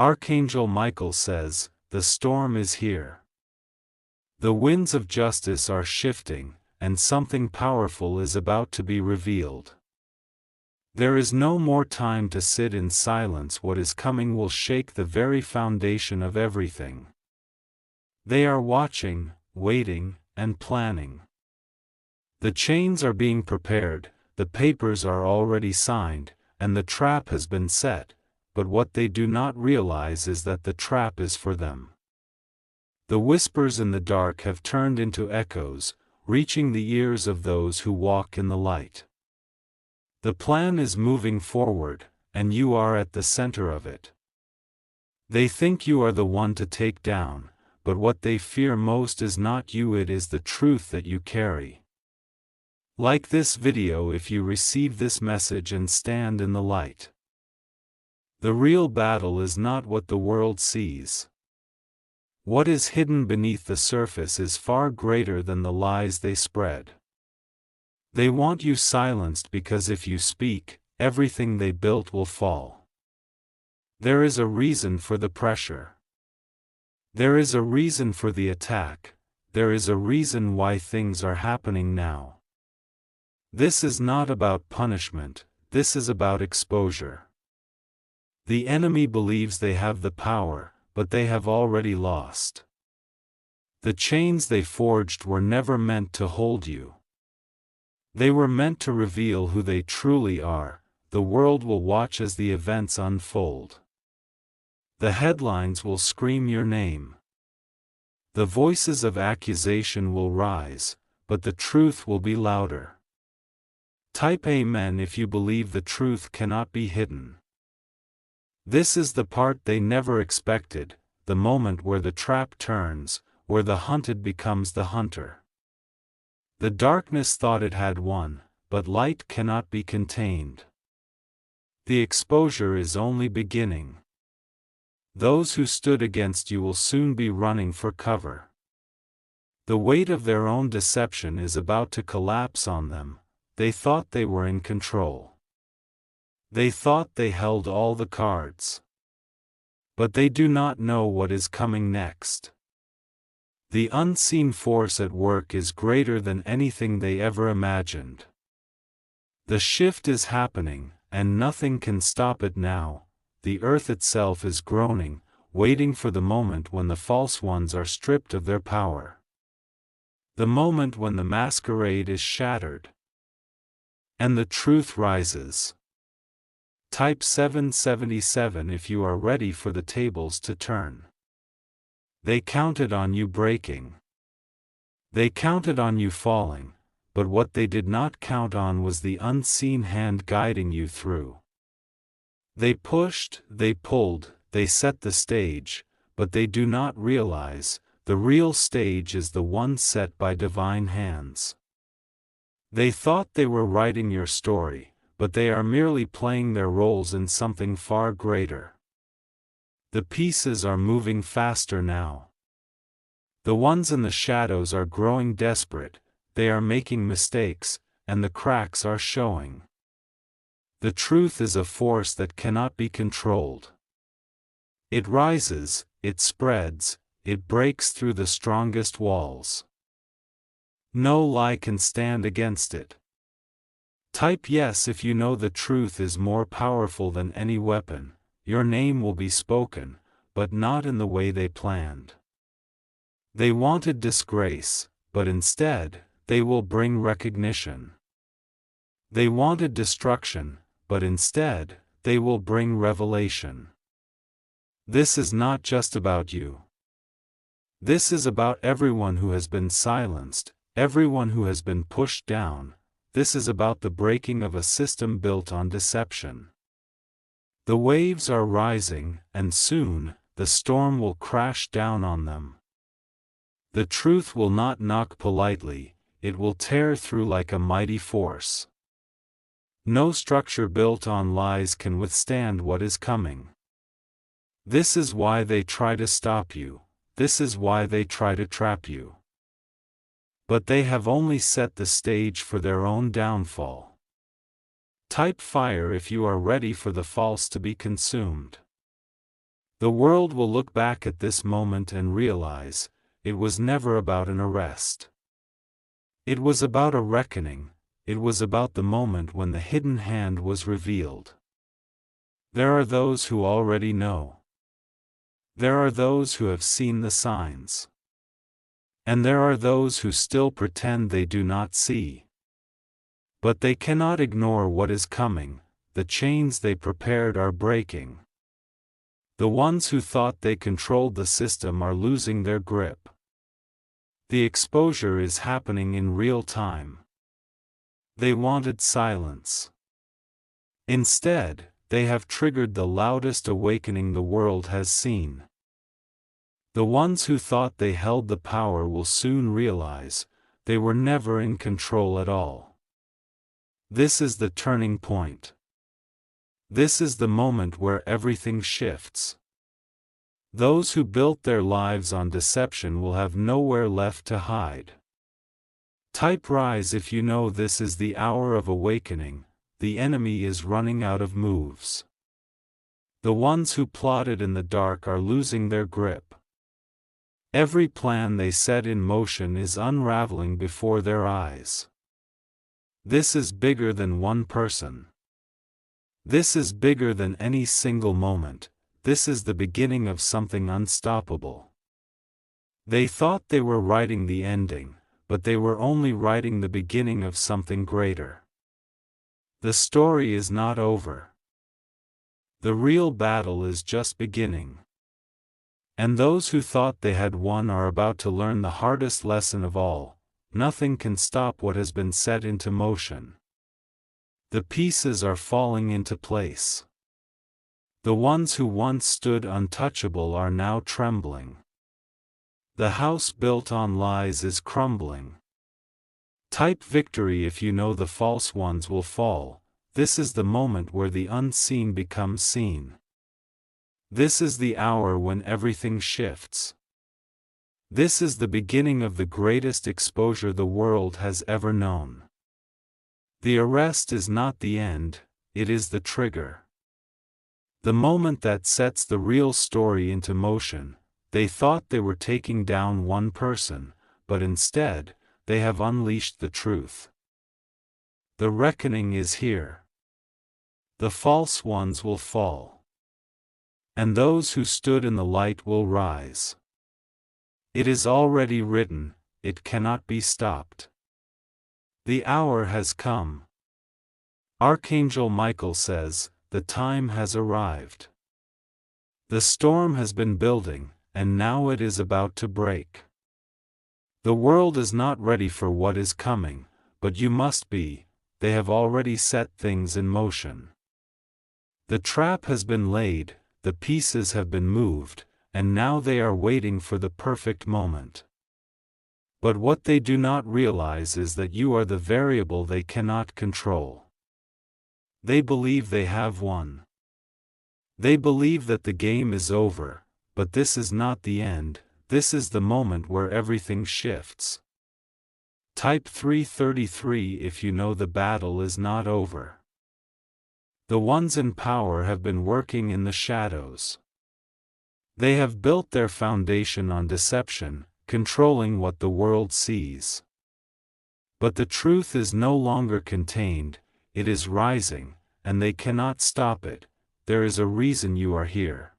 Archangel Michael says, "The storm is here. The winds of justice are shifting, and something powerful is about to be revealed. There is no more time to sit in silence. What is coming will shake the very foundation of everything." They are watching, waiting, and planning. The chains are being prepared, the papers are already signed, and the trap has been set, but what they do not realize is that the trap is for them. The whispers in the dark have turned into echoes, reaching the ears of those who walk in the light. The plan is moving forward, and you are at the center of it. They think you are the one to take down, but what they fear most is not you, it is the truth that you carry. Like this video if you receive this message and stand in the light. The real battle is not what the world sees. What is hidden beneath the surface is far greater than the lies they spread. They want you silenced because if you speak, everything they built will fall. There is a reason for the pressure. There is a reason for the attack. There is a reason why things are happening now. This is not about punishment, this is about exposure. The enemy believes they have the power, but they have already lost. The chains they forged were never meant to hold you. They were meant to reveal who they truly are. The world will watch as the events unfold. The headlines will scream your name. The voices of accusation will rise, but the truth will be louder. Type Amen if you believe the truth cannot be hidden. This is the part they never expected, the moment where the trap turns, where the hunted becomes the hunter. The darkness thought it had won, but light cannot be contained. The exposure is only beginning. Those who stood against you will soon be running for cover. The weight of their own deception is about to collapse on them. They thought they were in control. They thought they held all the cards. But they do not know what is coming next. The unseen force at work is greater than anything they ever imagined. The shift is happening, and nothing can stop it now. The earth itself is groaning, waiting for the moment when the false ones are stripped of their power. The moment when the masquerade is shattered. And the truth rises. Type 777 if you are ready for the tables to turn. They counted on you breaking. They counted on you falling, but what they did not count on was the unseen hand guiding you through. They pushed, they pulled, they set the stage, but they do not realize, the real stage is the one set by divine hands. They thought they were writing your story, but they are merely playing their roles in something far greater. The pieces are moving faster now. The ones in the shadows are growing desperate, they are making mistakes, and the cracks are showing. The truth is a force that cannot be controlled. It rises, it spreads, it breaks through the strongest walls. No lie can stand against it. Type yes if you know the truth is more powerful than any weapon. Your name will be spoken, but not in the way they planned. They wanted disgrace, but instead, they will bring recognition. They wanted destruction, but instead, they will bring revelation. This is not just about you. This is about everyone who has been silenced, everyone who has been pushed down. This is about the breaking of a system built on deception. The waves are rising, and soon, the storm will crash down on them. The truth will not knock politely, it will tear through like a mighty force. No structure built on lies can withstand what is coming. This is why they try to stop you, this is why they try to trap you. But they have only set the stage for their own downfall. Type fire if you are ready for the false to be consumed. The world will look back at this moment and realize, it was never about an arrest. It was about a reckoning, it was about the moment when the hidden hand was revealed. There are those who already know. There are those who have seen the signs. And there are those who still pretend they do not see. But they cannot ignore what is coming, the chains they prepared are breaking. The ones who thought they controlled the system are losing their grip. The exposure is happening in real time. They wanted silence. Instead, they have triggered the loudest awakening the world has seen. The ones who thought they held the power will soon realize, they were never in control at all. This is the turning point. This is the moment where everything shifts. Those who built their lives on deception will have nowhere left to hide. Type rise if you know this is the hour of awakening, the enemy is running out of moves. The ones who plotted in the dark are losing their grip. Every plan they set in motion is unraveling before their eyes. This is bigger than one person. This is bigger than any single moment. This is the beginning of something unstoppable. They thought they were writing the ending, but they were only writing the beginning of something greater. The story is not over. The real battle is just beginning. And those who thought they had won are about to learn the hardest lesson of all: nothing can stop what has been set into motion. The pieces are falling into place. The ones who once stood untouchable are now trembling. The house built on lies is crumbling. Type victory if you know the false ones will fall. This is the moment where the unseen becomes seen. This is the hour when everything shifts. This is the beginning of the greatest exposure the world has ever known. The arrest is not the end, it is the trigger. The moment that sets the real story into motion. They thought they were taking down one person, but instead, they have unleashed the truth. The reckoning is here. The false ones will fall. And those who stood in the light will rise. It is already written, it cannot be stopped. The hour has come. Archangel Michael says, the time has arrived. The storm has been building, and now it is about to break. The world is not ready for what is coming, but you must be. They have already set things in motion. The trap has been laid, the pieces have been moved, and now they are waiting for the perfect moment. But what they do not realize is that you are the variable they cannot control. They believe they have won. They believe that the game is over, but this is not the end, this is the moment where everything shifts. Type 333 if you know the battle is not over. The ones in power have been working in the shadows. They have built their foundation on deception, controlling what the world sees. But the truth is no longer contained, it is rising, and they cannot stop it. There is a reason you are here.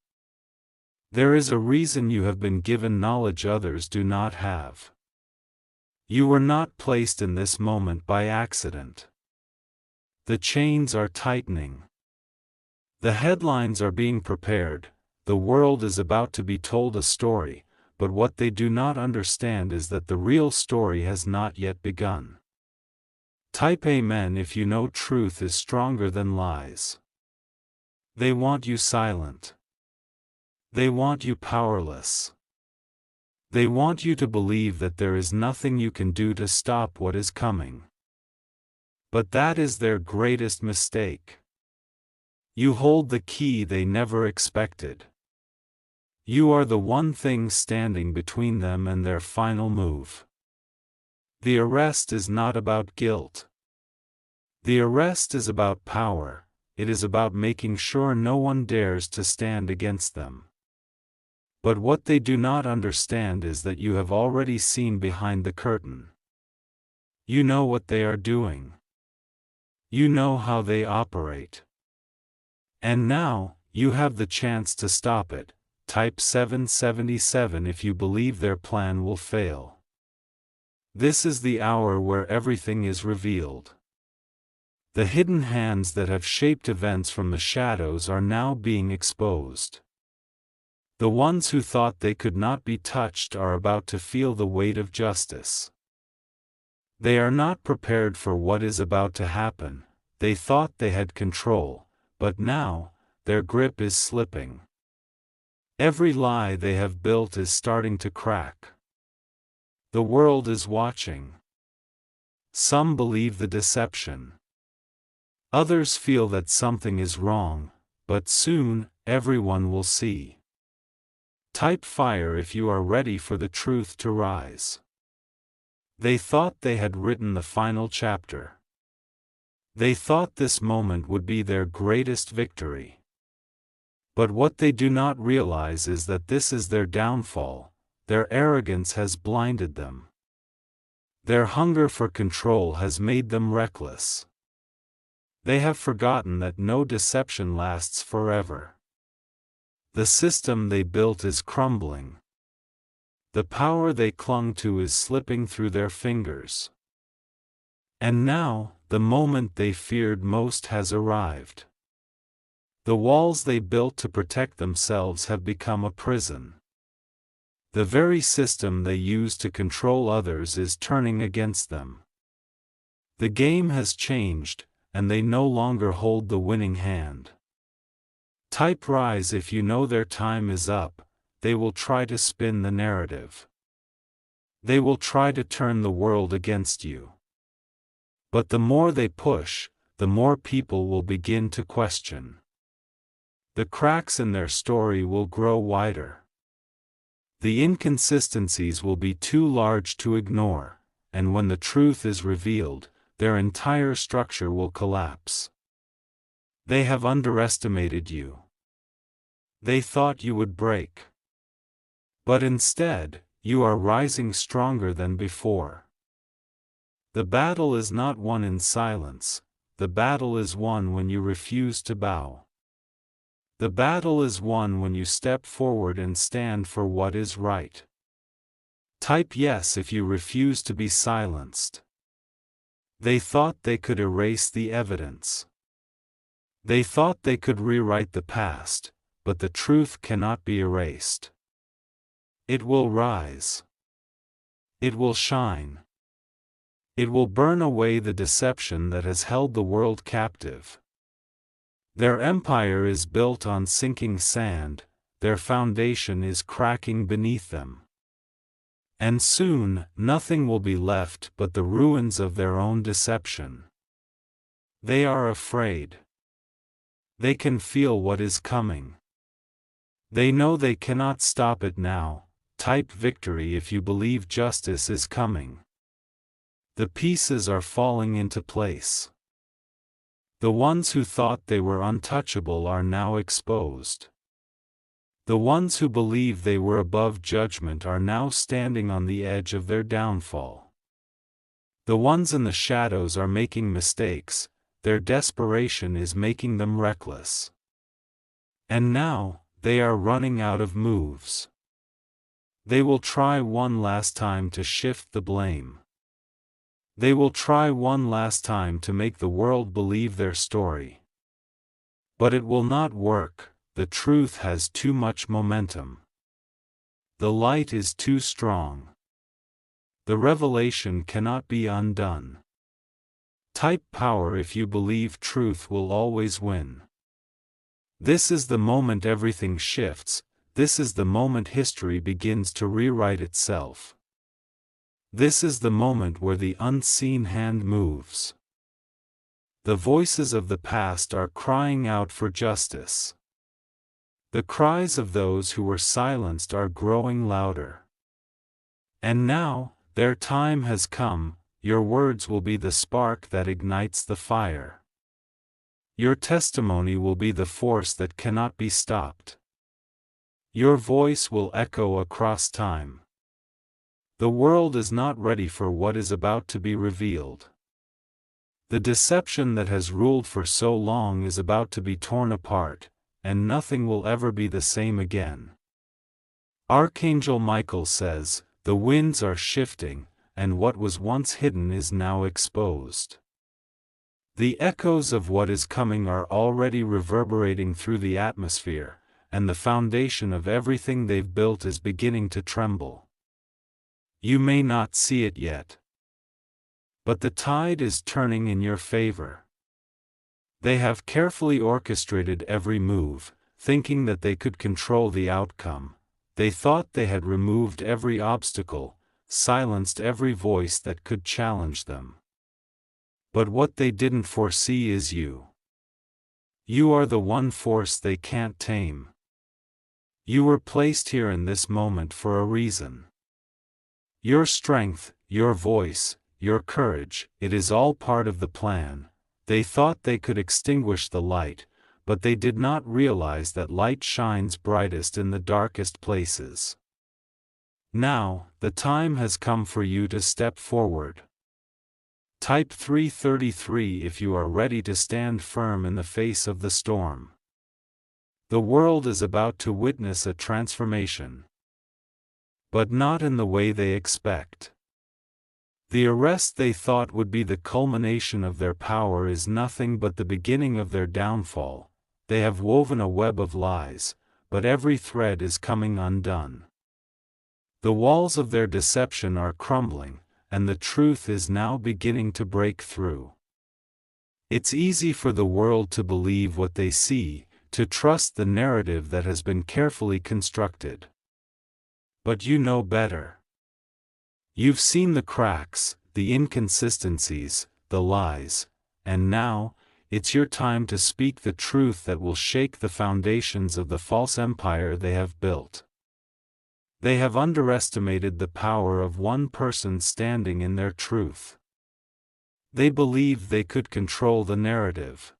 There is a reason you have been given knowledge others do not have. You were not placed in this moment by accident. The chains are tightening. The headlines are being prepared. The world is about to be told a story, but what they do not understand is that the real story has not yet begun. Type Amen if you know truth is stronger than lies. They want you silent. They want you powerless. They want you to believe that there is nothing you can do to stop what is coming. But that is their greatest mistake. You hold the key they never expected. You are the one thing standing between them and their final move. The arrest is not about guilt. The arrest is about power, it is about making sure no one dares to stand against them. But what they do not understand is that you have already seen behind the curtain. You know what they are doing. You know how they operate. And now, you have the chance to stop it. Type 777 if you believe their plan will fail. This is the hour where everything is revealed. The hidden hands that have shaped events from the shadows are now being exposed. The ones who thought they could not be touched are about to feel the weight of justice. They are not prepared for what is about to happen. They thought they had control, but now, their grip is slipping. Every lie they have built is starting to crack. The world is watching. Some believe the deception. Others feel that something is wrong, but soon, everyone will see. Type fire if you are ready for the truth to rise. They thought they had written the final chapter. They thought this moment would be their greatest victory. But what they do not realize is that this is their downfall. Their arrogance has blinded them. Their hunger for control has made them reckless. They have forgotten that no deception lasts forever. The system they built is crumbling. The power they clung to is slipping through their fingers. And now, the moment they feared most has arrived. The walls they built to protect themselves have become a prison. The very system they use to control others is turning against them. The game has changed, and they no longer hold the winning hand. Type rise if you know their time is up. They will try to spin the narrative. They will try to turn the world against you. But the more they push, the more people will begin to question. The cracks in their story will grow wider. The inconsistencies will be too large to ignore, and when the truth is revealed, their entire structure will collapse. They have underestimated you. They thought you would break. But instead, you are rising stronger than before. The battle is not won in silence. The battle is won when you refuse to bow. The battle is won when you step forward and stand for what is right. Type yes if you refuse to be silenced. They thought they could erase the evidence. They thought they could rewrite the past, but the truth cannot be erased. It will rise. It will shine. It will burn away the deception that has held the world captive. Their empire is built on sinking sand, their foundation is cracking beneath them. And soon, nothing will be left but the ruins of their own deception. They are afraid. They can feel what is coming. They know they cannot stop it now. Type victory if you believe justice is coming. The pieces are falling into place. The ones who thought they were untouchable are now exposed. The ones who believed they were above judgment are now standing on the edge of their downfall. The ones in the shadows are making mistakes, their desperation is making them reckless. And now, they are running out of moves. They will try one last time to shift the blame. They will try one last time to make the world believe their story. But it will not work. The truth has too much momentum. The light is too strong. The revelation cannot be undone. Type power if you believe truth will always win. This is the moment everything shifts. This is the moment history begins to rewrite itself. This is the moment where the unseen hand moves. The voices of the past are crying out for justice. The cries of those who were silenced are growing louder. And now, their time has come. Your words will be the spark that ignites the fire. Your testimony will be the force that cannot be stopped. Your voice will echo across time. The world is not ready for what is about to be revealed. The deception that has ruled for so long is about to be torn apart, and nothing will ever be the same again. Archangel Michael says, "The winds are shifting, and what was once hidden is now exposed." The echoes of what is coming are already reverberating through the atmosphere, and the foundation of everything they've built is beginning to tremble. You may not see it yet, but the tide is turning in your favor. They have carefully orchestrated every move, thinking that they could control the outcome. They thought they had removed every obstacle, silenced every voice that could challenge them. But what they didn't foresee is you. You are the one force they can't tame. You were placed here in this moment for a reason. Your strength, your voice, your courage, it is all part of the plan. They thought they could extinguish the light, but they did not realize that light shines brightest in the darkest places. Now, the time has come for you to step forward. Type 333 if you are ready to stand firm in the face of the storm. The world is about to witness a transformation, but not in the way they expect. The arrest they thought would be the culmination of their power is nothing but the beginning of their downfall. They have woven a web of lies, but every thread is coming undone. The walls of their deception are crumbling, and the truth is now beginning to break through. It's easy for the world to believe what they see, to trust the narrative that has been carefully constructed. But you know better. You've seen the cracks, the inconsistencies, the lies, and now, it's your time to speak the truth that will shake the foundations of the false empire they have built. They have underestimated the power of one person standing in their truth. They believed they could control the narrative,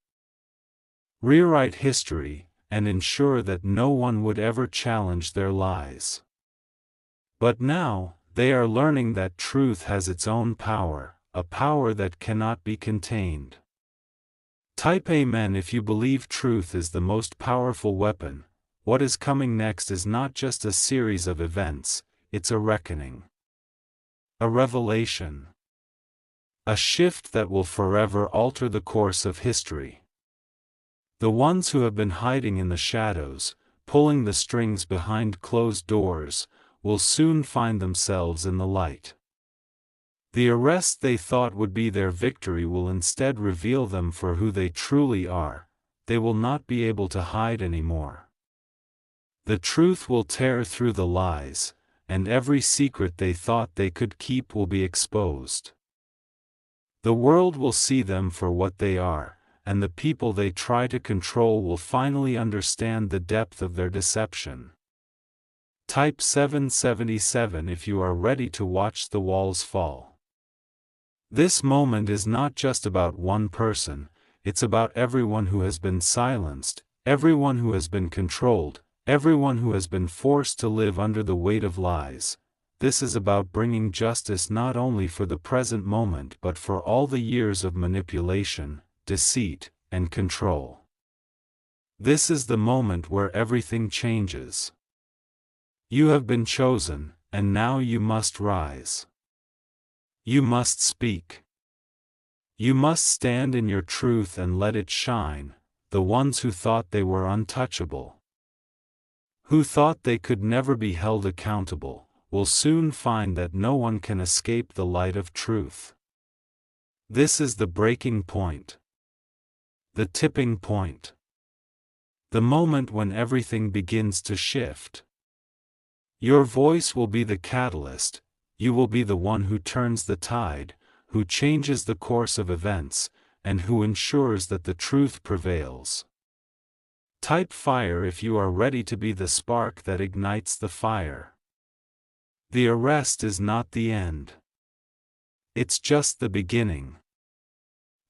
rewrite history, and ensure that no one would ever challenge their lies. But now, they are learning that truth has its own power, a power that cannot be contained. Type Amen if you believe truth is the most powerful weapon. What is coming next is not just a series of events, it's a reckoning. A revelation. A shift that will forever alter the course of history. The ones who have been hiding in the shadows, pulling the strings behind closed doors, will soon find themselves in the light. The arrest they thought would be their victory will instead reveal them for who they truly are. They will not be able to hide anymore. The truth will tear through the lies, and every secret they thought they could keep will be exposed. The world will see them for what they are, and the people they try to control will finally understand the depth of their deception. Type 777 if you are ready to watch the walls fall. This moment is not just about one person, it's about everyone who has been silenced, everyone who has been controlled, everyone who has been forced to live under the weight of lies. This is about bringing justice not only for the present moment but for all the years of manipulation, deceit, and control. This is the moment where everything changes. You have been chosen, and now you must rise. You must speak. You must stand in your truth and let it shine. The ones who thought they were untouchable, who thought they could never be held accountable, will soon find that no one can escape the light of truth. This is the breaking point. The tipping point. The moment when everything begins to shift. Your voice will be the catalyst, you will be the one who turns the tide, who changes the course of events, and who ensures that the truth prevails. Type fire if you are ready to be the spark that ignites the fire. The arrest is not the end. It's just the beginning.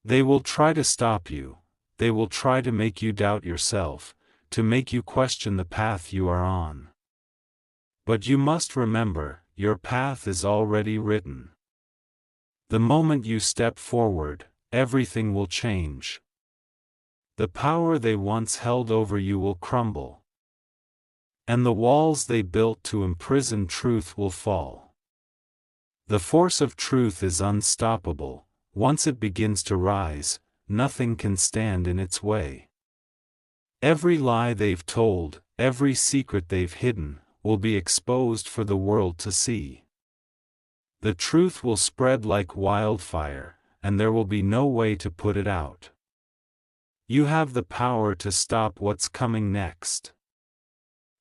They will try to stop you, they will try to make you doubt yourself, to make you question the path you are on. But you must remember, your path is already written. The moment you step forward, everything will change. The power they once held over you will crumble. And the walls they built to imprison truth will fall. The force of truth is unstoppable. Once it begins to rise, nothing can stand in its way. Every lie they've told, every secret they've hidden, will be exposed for the world to see. The truth will spread like wildfire, and there will be no way to put it out. You have the power to stop what's coming next.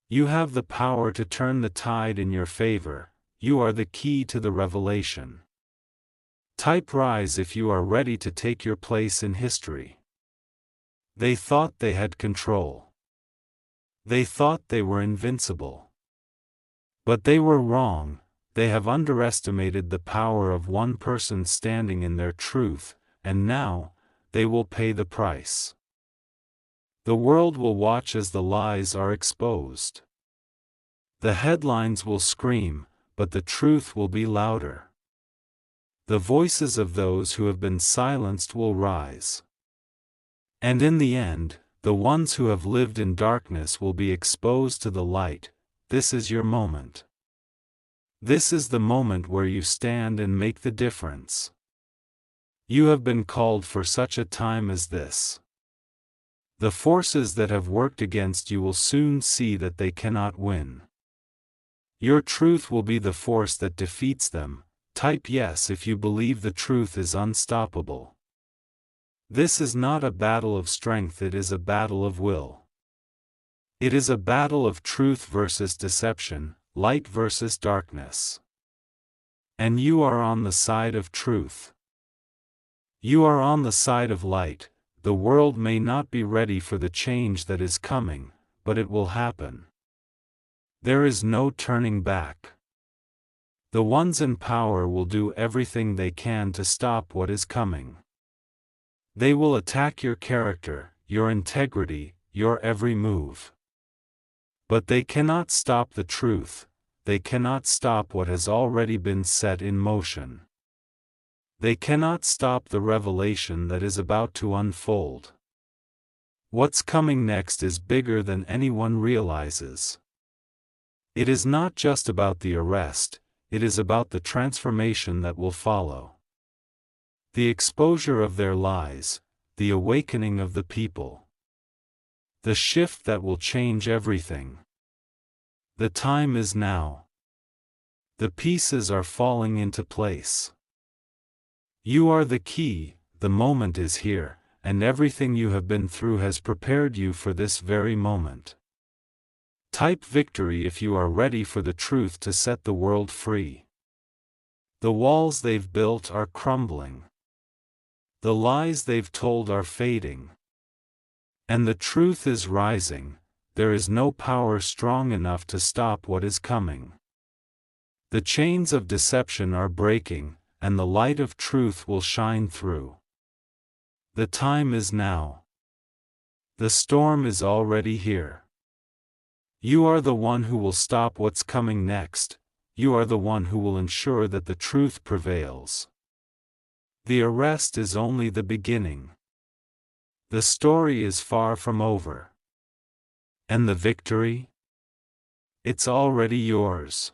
You have the power to turn the tide in your favor. You are the key to the revelation. Type rise if you are ready to take your place in history. They thought they had control. They thought they were invincible. But they were wrong. They have underestimated the power of one person standing in their truth, and now, they will pay the price. The world will watch as the lies are exposed. The headlines will scream, but the truth will be louder. The voices of those who have been silenced will rise. And in the end, the ones who have lived in darkness will be exposed to the light. This is your moment. This is the moment where you stand and make the difference. You have been called for such a time as this. The forces that have worked against you will soon see that they cannot win. Your truth will be the force that defeats them. Type yes if you believe the truth is unstoppable. This is not a battle of strength, it is a battle of will. It is a battle of truth versus deception, light versus darkness. And you are on the side of truth. You are on the side of light. The world may not be ready for the change that is coming, but it will happen. There is no turning back. The ones in power will do everything they can to stop what is coming. They will attack your character, your integrity, your every move. But they cannot stop the truth. They cannot stop what has already been set in motion. They cannot stop the revelation that is about to unfold. What's coming next is bigger than anyone realizes. It is not just about the arrest, it is about the transformation that will follow. The exposure of their lies, the awakening of the people. The shift that will change everything. The time is now. The pieces are falling into place. You are the key, the moment is here, and everything you have been through has prepared you for this very moment. Type victory if you are ready for the truth to set the world free. The walls they've built are crumbling. The lies they've told are fading. And the truth is rising. There is no power strong enough to stop what is coming. The chains of deception are breaking, and the light of truth will shine through. The time is now. The storm is already here. You are the one who will stop what's coming next. You are the one who will ensure that the truth prevails. The arrest is only the beginning. The story is far from over. And the victory? It's already yours.